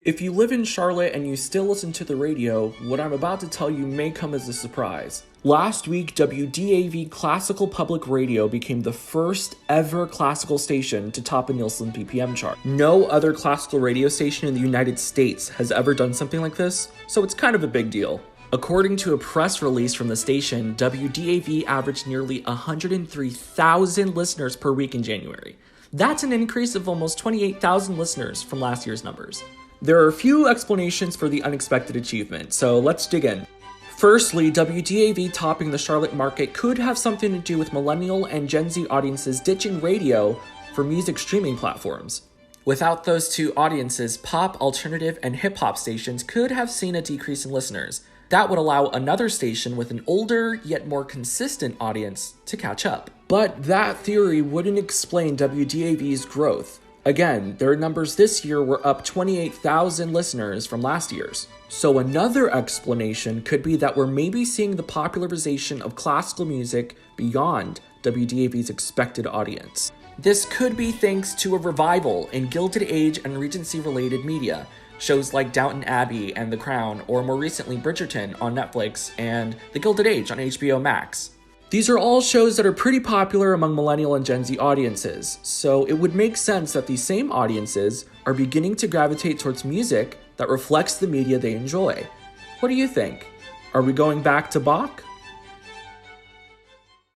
If you live in Charlotte and you still listen to the radio, what I'm about to tell you may come as a surprise. Last week, WDAV Classical Public Radio became the first ever classical station to top a Nielsen PPM chart. No other classical radio station in the United States has ever done something like this, so it's kind of a big deal. According to a press release from the station, WDAV averaged nearly 103,000 listeners per week in January. That's an increase of almost 28,000 listeners from last year's numbers. There are a few explanations for the unexpected achievement, so let's dig in. Firstly, WDAV topping the Charlotte market could have something to do with millennial and Gen Z audiences ditching radio for music streaming platforms. Without those two audiences, pop, alternative, and hip-hop stations could have seen a decrease in listeners. That would allow another station with an older, yet more consistent audience to catch up. But that theory wouldn't explain WDAV's growth. Again, their numbers this year were up 28,000 listeners from last year's. So another explanation could be that we're maybe seeing the popularization of classical music beyond WDAV's expected audience. This could be thanks to a revival in Gilded Age and Regency-related media, shows like Downton Abbey and The Crown, or more recently Bridgerton on Netflix and The Gilded Age on HBO Max. These are all shows that are pretty popular among millennial and Gen Z audiences, so it would make sense that these same audiences are beginning to gravitate towards music that reflects the media they enjoy. What do you think? Are we going back to Bach?